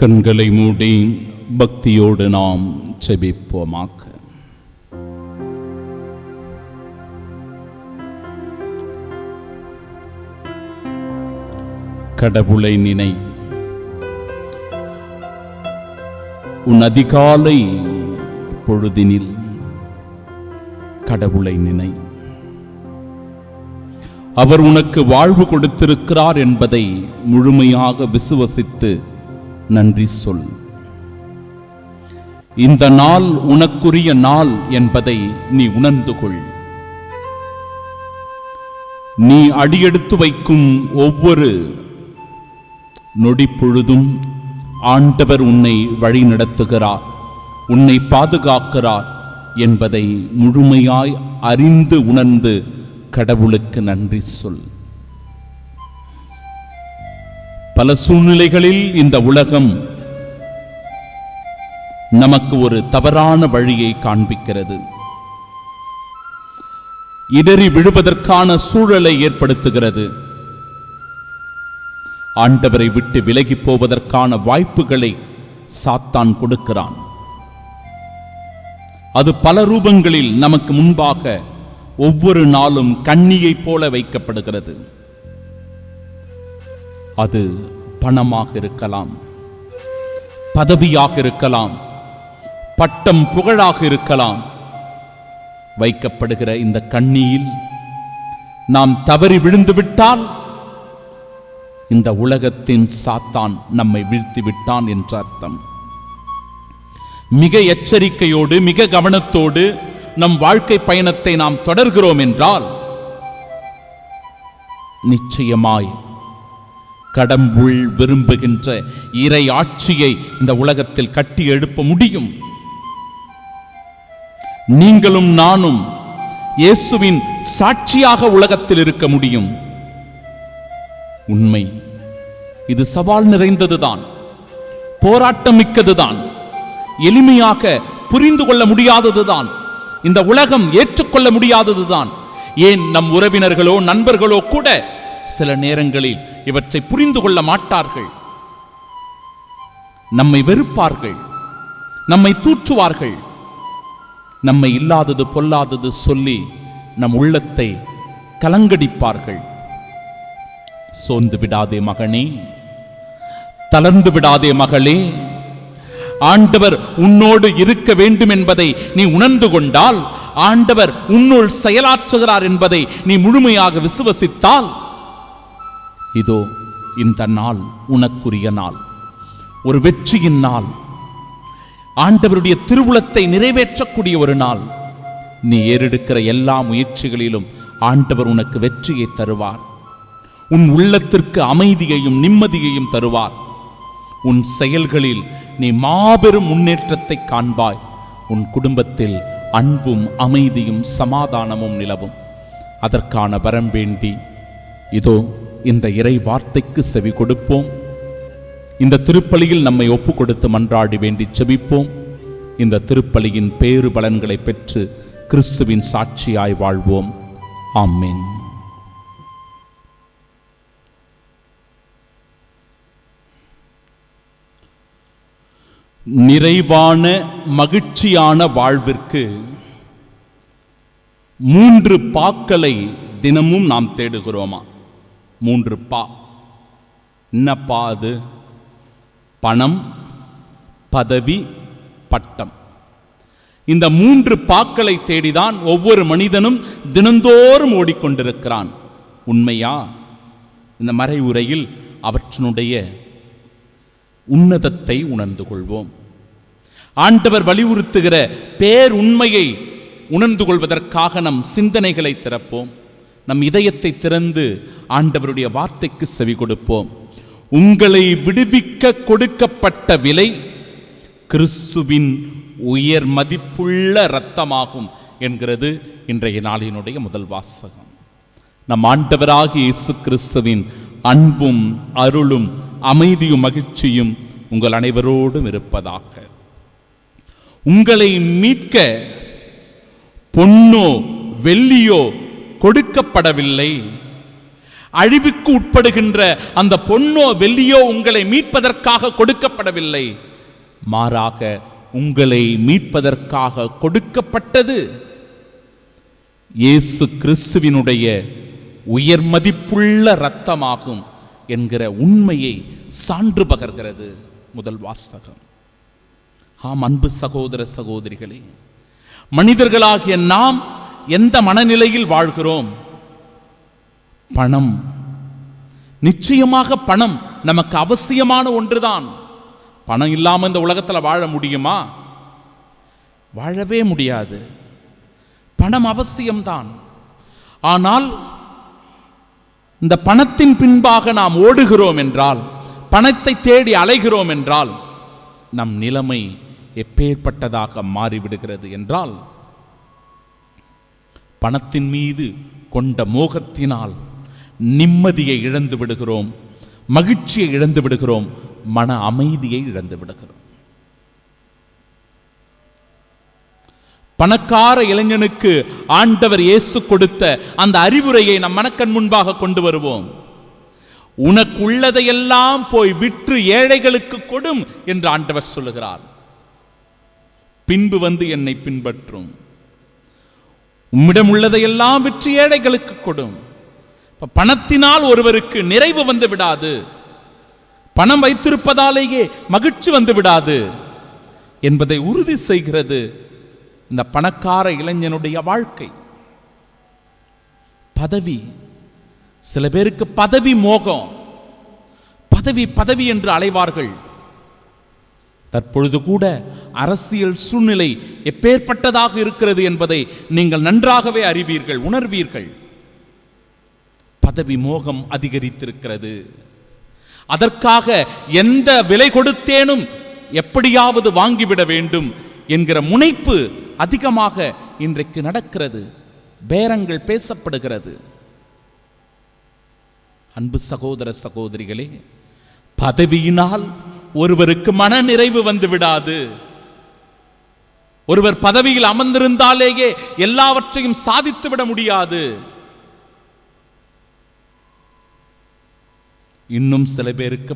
கண்களை மூடி பக்தியோடு நாம் ஜெபிப்போமாக. கடவுளை நினை, உன் அதிகாலை பொழுதினில் கடவுளை நினை. அவர் உனக்கு வாழ்வு கொடுத்திருக்கிறார் என்பதை முழுமையாக விசுவசித்து நன்றி சொல். இந்த நாள் உனக்குரிய நாள் என்பதை நீ உணர்ந்து கொள். நீ அடியெடுத்து வைக்கும் ஒவ்வொரு நொடி பொழுதும் ஆண்டவர் உன்னை வழி நடத்துகிறார், உன்னை பாதுகாக்கிறார் என்பதை முழுமையாய் அறிந்து உணர்ந்து கடவுளுக்கு நன்றி சொல். பல சூழ்நிலைகளில் இந்த உலகம் நமக்கு ஒரு தவறான வழியை காண்பிக்கிறது, இடறி விழுவதற்கான சூழலை ஏற்படுத்துகிறது, ஆண்டவரை விட்டு விலகி போவதற்கான வாய்ப்புகளை சாத்தான் கொடுக்கிறான். அது பல ரூபங்களில் நமக்கு முன்பாக ஒவ்வொரு நாளும் கண்ணியைப் போல வைக்கப்படுகிறது. அது பணமாக இருக்கலாம், பதவியாக இருக்கலாம், பட்டம் புகழாக இருக்கலாம். வைக்கப்படுகிற இந்த கண்ணியில் நாம் தவறி விழுந்துவிட்டால் இந்த உலகத்தின் சாத்தான் நம்மை வீழ்த்தி விட்டான் என்ற அர்த்தம். மிக எச்சரிக்கையோடு மிக கவனத்தோடு நம் வாழ்க்கை பயணத்தை நாம் தொடர்கிறோம் என்றால் நிச்சயமாய் கடவுள் விரும்புகின்ற இறை ஆட்சியை இந்த உலகத்தில் கட்டி எழுப்ப முடியும். நீங்களும் நானும் இயேசுவின் சாட்சியாக உலகத்தில் இருக்க முடியும். உண்மை, இது சவால் நிறைந்ததுதான், போராட்டம் மிக்கதுதான், எளிமையாக புரிந்து கொள்ள முடியாததுதான், இந்த உலகம் ஏற்றுக்கொள்ள முடியாததுதான். ஏன் நம் உறவினர்களோ நண்பர்களோ கூட சில நேரங்களில் இவற்றை புரிந்து கொள்ள மாட்டார்கள், நம்மை வெறுப்பார்கள், நம்மை தூற்றுவார்கள், நம்மை இல்லாதது பொல்லாதது சொல்லி நம் உள்ளத்தை கலங்கடிப்பார்கள். சோர்ந்து விடாதே மகனே, தளர்ந்து விடாதே மகளே. ஆண்டவர் உன்னோடு இருக்க வேண்டும் என்பதை நீ உணர்ந்து கொண்டால், ஆண்டவர் உன்னுள் செயலாற்றுகிறார் என்பதை நீ முழுமையாக விசுவசித்தால், இதோ இந்த நாள் உனக்குரிய நாள், ஒரு வெற்றியின் நாள், ஆண்டவருடைய திருவுளத்தை நிறைவேற்றக்கூடிய ஒரு நாள். நீ ஏறெடுக்கிற எல்லா முயற்சிகளிலும் ஆண்டவர் உனக்கு வெற்றியை தருவார். உன் உள்ளத்திற்கு அமைதியையும் நிம்மதியையும் தருவார். உன் செயல்களில் நீ மாபெரும் முன்னேற்றத்தை காண்பாய். உன் குடும்பத்தில் அன்பும் அமைதியும் சமாதானமும் நிலவும். அதற்கான வரம் வேண்டி இதோ இந்த இறை வார்த்தைக்கு செவி கொடுப்போம். இந்த திருப்பலியில் நம்மை ஒப்பு கொடுத்து மன்றாடி வேண்டி செபிப்போம். இந்த திருப்பலியின் பேறு பலன்களை பெற்று கிறிஸ்துவின் சாட்சியாய் வாழ்வோம். ஆமென். நிறைவான மகிழ்ச்சியான வாழ்விற்கு 3 பாக்களை தினமும் நாம் தேடுகிறோமா? 3 பா. என்னப்பா அது? பணம், பதவி, பட்டம். இந்த 3 பாக்களை தேடிதான் ஒவ்வொரு மனிதனும் தினந்தோறும் ஓடிக்கொண்டிருக்கிறான். உண்மையா? இந்த மறைவுரையில் அவற்றினுடைய உன்னதத்தை உணர்ந்து கொள்வோம். ஆண்டவர் வலியுறுத்துகிற பேருண்மையை உணர்ந்து கொள்வதற்காக நம் சிந்தனைகளை திறப்போம். நம் இதயத்தை திறந்து ஆண்டவருடைய வார்த்தைக்கு செவி கொடுப்போம். உங்களை விடுவிக்க கொடுக்கப்பட்ட விலை கிறிஸ்துவின் உயர் மதிப்புள்ள இரத்தமாகும் என்கிறது இன்றைய நாளினுடைய முதல் வாசகம். நம் ஆண்டவராகிய இயேசு கிறிஸ்துவின் அன்பும் அருளும் அமைதியும் மகிழ்ச்சியும் உங்கள் அனைவரோடும் இருப்பதாக. உங்களை மீட்க பொன்னோ வெள்ளியோ கொடுக்கப்படவில்லை. அழிவுக்கு உட்படுகின்ற அந்த பொன்னோ வெள்ளியோ உங்களை மீட்பதற்காக கொடுக்கப்படவில்லை, மாறாக உங்களை மீட்பதற்காக கொடுக்கப்பட்டது இயேசு கிறிஸ்துவினுடைய உயர் மதிப்புள்ள இரத்தமாகும் என்கிற உண்மையை சான்று பகர்கிறது முதல் வாசகம். ஆம் அன்பு சகோதர சகோதரிகளே, மனிதர்களாகிய நாம் எந்த மனநிலையில் வாழ்கிறோம்? பணம், நிச்சயமாக பணம் நமக்கு அவசியமான ஒன்றுதான். பணம் இல்லாமல் இந்த உலகத்தில் வாழ முடியுமா? வாழவே முடியாது. பணம் அவசியம்தான். ஆனால் இந்த பணத்தின் பின்பாக நாம் ஓடுகிறோம் என்றால், பணத்தை தேடி அலைகிறோம் என்றால், நம் நிலைமை எப்பேற்பட்டதாக மாறிவிடுகிறது என்றால், பணத்தின் மீது கொண்ட மோகத்தினால் நிம்மதியை இழந்து விடுகிறோம், மகிழ்ச்சியை இழந்து விடுகிறோம், மன அமைதியை இழந்து விடுகிறோம். பணக்கார இளைஞனுக்கு ஆண்டவர் இயேசு கொடுத்த அந்த அறிவுரையை நம் மனக்கண் முன்பாக கொண்டு வருவோம். உனக்கு உள்ளதையெல்லாம் போய் விற்று ஏழைகளுக்கு கொடும் என்று ஆண்டவர் சொல்லுகிறார். பின்பு வந்து என்னை பின்பற்றும். உம்மிடம் உள்ளதையெல்லாம் விற்று ஏழைகளுக்கு கொடும். பணத்தினால் ஒருவருக்கு நிறைவு வந்து விடாது, பணம் வைத்திருப்பதாலேயே மகிழ்ச்சி வந்து விடாது என்பதை உறுதி செய்கிறது இந்த பணக்கார இளைஞனுடைய வாழ்க்கை. பதவி, சில பேருக்கு பதவி மோகம், பதவி பதவி என்று அலைவார்கள். தற்பொழுது கூட அரசியல் சூழ்நிலை எப்பேற்பட்டதாக இருக்கிறது என்பதை நீங்கள் நன்றாகவே அறிவீர்கள், உணர்வீர்கள். பதவி மோகம் அதிகரித்திருக்கிறது. அதற்காக எந்த விலை கொடுத்தேனும் எப்படியாவது வாங்கிவிட வேண்டும் என்கிற முனைப்பு அதிகமாக இன்றைக்கு நடக்கிறது. பேரங்கள் பேசப்படுகிறது. அன்பு சகோதர சகோதரிகளே, பதவியினால் ஒருவருக்கு மன நிறைவு வந்து விடாது. ஒருவர் பதவியில் அமர்ந்திருந்தாலேயே எல்லாவற்றையும் சாதித்து விட முடியாது. இன்னும் சில பேருக்கு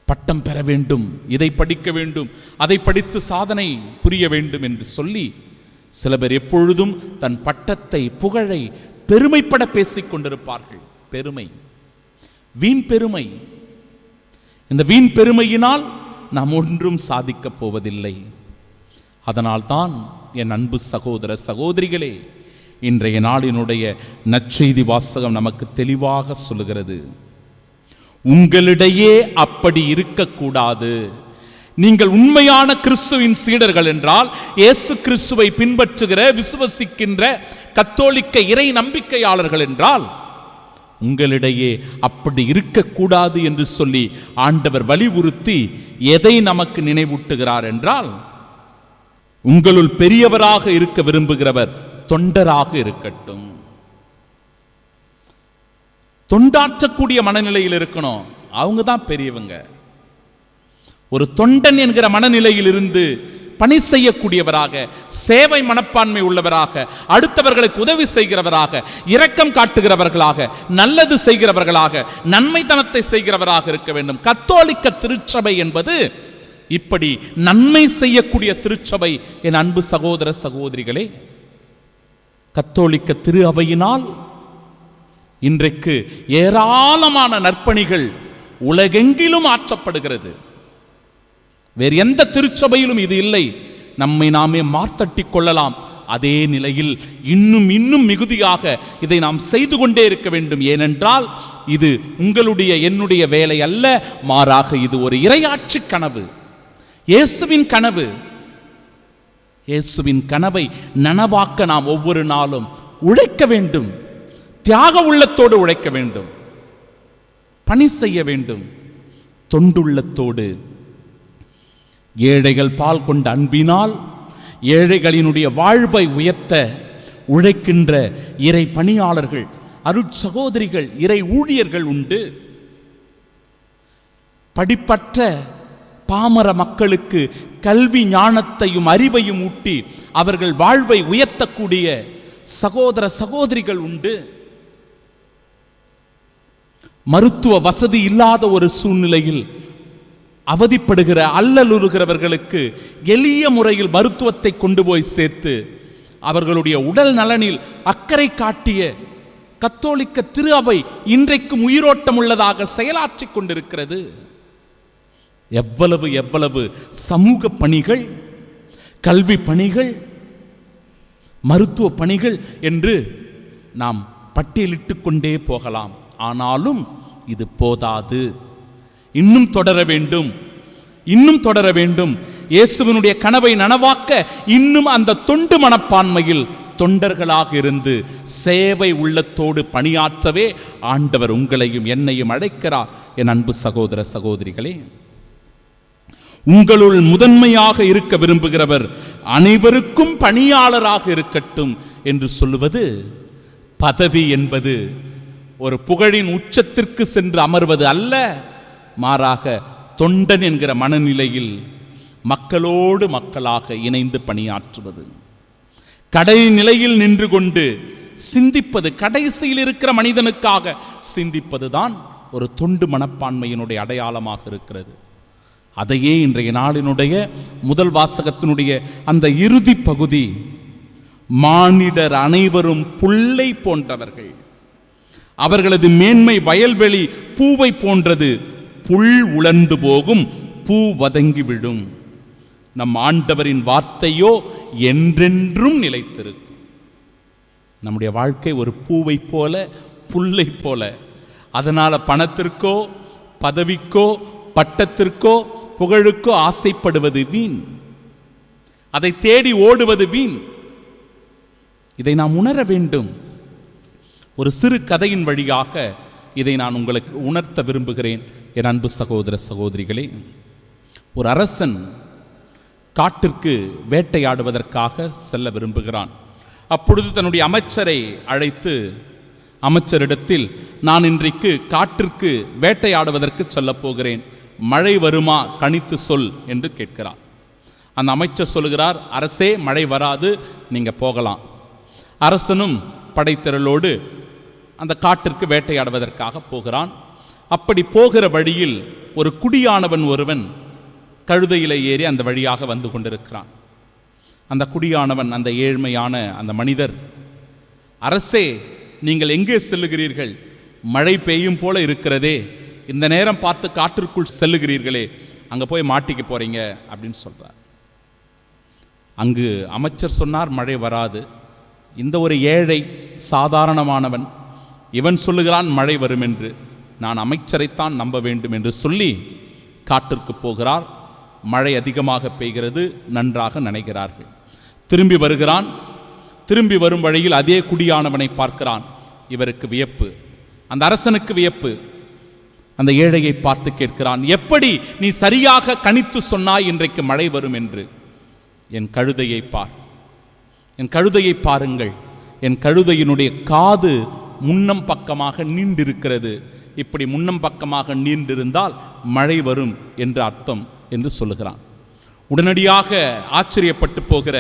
பட்டம் பெற வேண்டும், இதை படிக்க வேண்டும், அதை படித்து சாதனை புரிய வேண்டும் என்று சொல்லி சில பேர் எப்பொழுதும் தன் பட்டத்தை, புகழை பெருமைப்பட பேசிக் கொண்டிருப்பார்கள். பெருமை, வீண் பெருமை. இந்த வீண் பெருமையினால் நாம் ஒன்றும் சாதிக்கப் போவதில்லை. அதனால்தான் என் அன்பு சகோதர சகோதரிகளே, இன்றைய நாளினுடைய நற்செய்தி வாசகம் நமக்கு தெளிவாக சொல்லுகிறது, உங்களிடையே அப்படி இருக்கக்கூடாது. நீங்கள் உண்மையான கிறிஸ்துவின் சீடர்கள் என்றால், இயேசு கிறிஸ்துவை பின்பற்றுகிற, விசுவசிக்கின்ற கத்தோலிக்க இறை நம்பிக்கையாளர்கள் என்றால், உங்களிடையே அப்படி இருக்கக்கூடாது என்று சொல்லி ஆண்டவர் வலியுறுத்தி எதை நமக்கு நினைவூட்டுகிறார் என்றால், உங்களுள் பெரியவராக இருக்க விரும்புகிறவர் தொண்டராக இருக்கட்டும். தொண்டாற்றக்கூடிய மனநிலையில் இருக்கணும். அவங்க தான் பெரியவங்க. ஒரு தொண்டன் என்கிற மனநிலையில் இருந்து பணி செய்யக்கூடியவராக, சேவை மனப்பான்மை உள்ளவராக, அடுத்தவர்களுக்கு உதவி செய்கிறவராக, இரக்கம் காட்டுகிறவர்களாக, நல்லது செய்கிறவர்களாக, நன்மைத்தனத்தை செய்கிறவராக இருக்க வேண்டும். கத்தோலிக்க திருச்சபை என்பது இப்படி நன்மை செய்யக்கூடிய திருச்சபை. என் அன்பு சகோதர சகோதரிகளே, கத்தோலிக்க திரு அவையினால் இன்றைக்கு ஏராளமான நற்பணிகள் உலகெங்கிலும் ஆற்றப்படுகிறது. வேறு எந்த திருச்சபையிலும் இது இல்லை. நம்மை நாமே மார்த்தட்டி கொள்ளலாம். அதே நிலையில் இன்னும் இன்னும் மிகுதியாக இதை நாம் செய்து கொண்டே இருக்க வேண்டும். ஏனென்றால் இது உங்களுடைய என்னுடைய வேலை அல்ல, மாறாக இது ஒரு இறையாட்சி கனவு, இயேசுவின் கனவு. இயேசுவின் கனவை நனவாக்க நாம் ஒவ்வொரு நாளும் உழைக்க வேண்டும். தியாக உள்ளத்தோடு உழைக்க வேண்டும், பணி செய்ய வேண்டும், தொண்டுள்ளத்தோடு. ஏழைகள் பால் கொண்ட அன்பினால் ஏழைகளினுடைய வாழ்வை உயர்த்த உழைக்கின்ற இறை பணியாளர்கள், அருட்சகோதரிகள், இறை ஊழியர்கள் உண்டு. படிப்பற்ற பாமர மக்களுக்கு கல்வி ஞானத்தையும் அறிவையும் ஊட்டி அவர்கள் வாழ்வை உயர்த்தக்கூடிய சகோதர சகோதரிகள் உண்டு. மருத்துவ வசதி இல்லாத ஒரு சூழ்நிலையில் அவதிப்படுகிற அல்லலுறுகிறவர்களுக்கு எளிய முறையில் மருத்துவத்தை கொண்டு போய் சேர்த்து அவர்களுடைய உடல் நலனில் அக்கறை காட்டிய கத்தோலிக்க திரு அவை இன்றைக்கும் உயிரோட்டம் உள்ளதாக செயலாற்றிக் கொண்டிருக்கிறது. எவ்வளவு எவ்வளவு சமூக பணிகள், கல்வி பணிகள், மருத்துவ பணிகள் என்று நாம் பட்டியலிட்டுக் கொண்டே போகலாம். ஆனாலும் இது போதாது, இன்னும் தொடர வேண்டும், இன்னும் தொடர வேண்டும். இயேசுவினுடைய கனவை நனவாக்க இன்னும் அந்த தொண்டு மனப்பான்மையில் தொண்டர்களாக இருந்து சேவை உள்ளத்தோடு பணியாற்றவே ஆண்டவர் உங்களையும் என்னையும் அழைக்கிறார். என் அன்பு சகோதர சகோதரிகளே, உங்களுள் முதன்மையாக இருக்க விரும்புகிறவர் அனைவருக்கும் பணியாளராக இருக்கட்டும் என்று சொல்லுவது பதவி என்பது ஒரு புகழின் உச்சத்திற்கு சென்று அமர்வது அல்ல, மாறாக தொண்டன் என்கிற மனநிலையில் மக்களோடு மக்களாக இணைந்து பணியாற்றுவது, கடைநிலையில் நின்று கொண்டு சிந்திப்பது, கடைசியில் இருக்கிற மனிதனுக்காக சிந்திப்பதுதான் ஒரு தொண்டு மனப்பான்மையினுடைய அடையாளமாக இருக்கிறது. அதையே இன்றைய நாளினுடைய முதல் வாசகத்தினுடைய அந்த இறுதி பகுதி, மானிடர் அனைவரும் புல்லை போன்றவர்கள், அவர்களது மேன்மை வயல்வெளி பூவை போன்றது, புல் உலர்ந்து போகும், பூ வதங்கி விடும், நம் ஆண்டவரின் வார்த்தையோ என்றென்றும் நிலைத்திருக்கும். நம்முடைய வாழ்க்கை ஒரு பூவை போல, புல்லை போல. அதனால பணத்திற்கோ பதவிக்கோ பட்டத்திற்கோ புகழுக்கோ ஆசைப்படுவது வீண், அதை தேடி ஓடுவது வீண். இதை நாம் உணர வேண்டும். ஒரு சிறு கதையின் வழியாக இதை நான் உங்களுக்கு உணர்த்த விரும்புகிறேன். என் அன்பு சகோதர சகோதரிகளே, ஒரு அரசன் காட்டிற்கு வேட்டையாடுவதற்காக செல்ல விரும்புகிறான். அப்பொழுது தன்னுடைய அமைச்சரை அழைத்து, அமைச்சரிடத்தில், நான் இன்றைக்கு காட்டிற்கு வேட்டையாடுவதற்கு சொல்ல போகிறேன், மழை வருமா கணித்து சொல் என்று கேட்கிறார். அந்த அமைச்சர் சொல்லுகிறார், அரசே மழை வராது, நீங்க போகலாம். அரசனும் படைத்திரளோடு அந்த காட்டிற்கு வேட்டையாடுவதற்காக போகிறான். அப்படி போகிற வழியில் ஒரு குடியானவன் ஒருவன் கழுதையில ஏறி அந்த வழியாக வந்து கொண்டிருக்கிறான். அந்த குடியானவன், அந்த ஏழ்மையான அந்த மனிதர், அரசே நீங்கள் எங்கே செல்லுகிறீர்கள்? மழை பெய்யும் போல இருக்கிறதே, இந்த நேரம் பார்த்து காட்டிற்குள் செல்லுகிறீர்களே, அங்க போய் மாட்டிக்க போறீங்க அப்படின்னு சொல்றார். அங்கு அமைச்சர் சொன்னார், மழை வராது. இந்த ஒரு ஏழை சாதாரணமானவன், இவன் சொல்லுகிறான் மழை வரும் என்று, நான் அமைச்சரைத்தான் நம்ப வேண்டும் என்று சொல்லி காட்டிற்கு போகிறார். மழை அதிகமாக பெய்கிறது, நன்றாக நனைகிறார்கள். திரும்பி வருகிறான். திரும்பி வரும் வழியில் அதே குடியானவனை பார்க்கிறான். இவருக்கு வியப்பு, அந்த அரசனுக்கு வியப்பு. அந்த ஏழையை பார்த்து கேட்கிறான், எப்படி நீ சரியாக கணித்து சொன்னாய் இன்றைக்கு மழை வரும் என்று? என் கழுதையை பார், என் கழுதையை பாருங்கள், என் கழுதையினுடைய காது முன்னம் பக்கமாக நீண்டிருக்கிறது, இப்படி முன்னம் பக்கமாக நீண்டிருந்தால் மழை வரும் என்று அர்த்தம் என்று சொல்லுகிறான். உடனடியாக ஆச்சரியப்பட்டு போகிற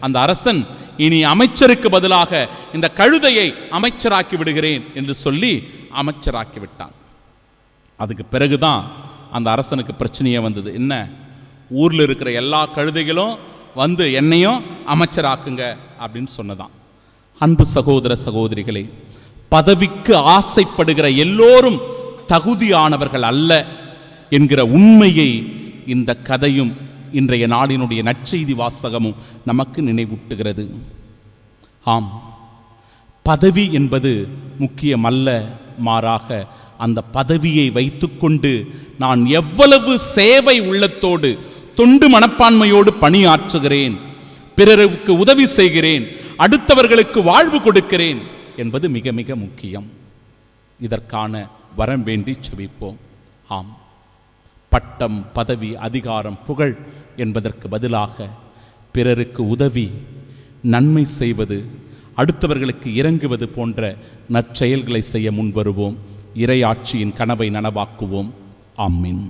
அந்த அரசன், இனி அமைச்சருக்கு பதிலாக இந்த கழுதையை அமைச்சராக்கி விடுகிறேன் என்று சொல்லி அமைச்சராக்கி விட்டான். அதுக்கு பிறகுதான் அந்த அரசனுக்கு பிரச்சனையே வந்தது. என்ன, ஊர்ல இருக்கிற எல்லா கழுதைகளும் வந்து என்னையும் அமைச்சராக்குங்க அப்படின்னு சொன்னதான். அன்பு சகோதர சகோதரிகளே, பதவிக்கு ஆசைப்படுகிற எல்லோரும் தகுதியானவர்கள் அல்ல என்கிற உண்மையை இந்த கதையும் இன்றைய நாளினுடைய நற்செய்தி வாசகமும் நமக்கு நினைவூட்டுகிறது. ஆம், பதவி என்பது முக்கியமல்ல, மாறாக அந்த பதவியை வைத்துக்கொண்டு நான் எவ்வளவு சேவை உள்ளத்தோடு தொண்டு மனப்பான்மையோடு பணியாற்றுகிறேன், பிறருக்கு உதவி செய்கிறேன், அடுத்தவர்களுக்கு வாழ்வு கொடுக்கிறேன் என்பது மிக மிக முக்கியம். இதற்கான வரம் வேண்டி செபிப்போம். ஆம், பட்டம், பதவி, அதிகாரம், புகழ் என்பதற்கு பதிலாக பிறருக்கு உதவி, நன்மை செய்வது, அடுத்தவர்களுக்கு இறங்குவது போன்ற நற்செயல்களை செய்ய முன்வருவோம். இறையாட்சியின் கனவை நனவாக்குவோம். ஆமீன்.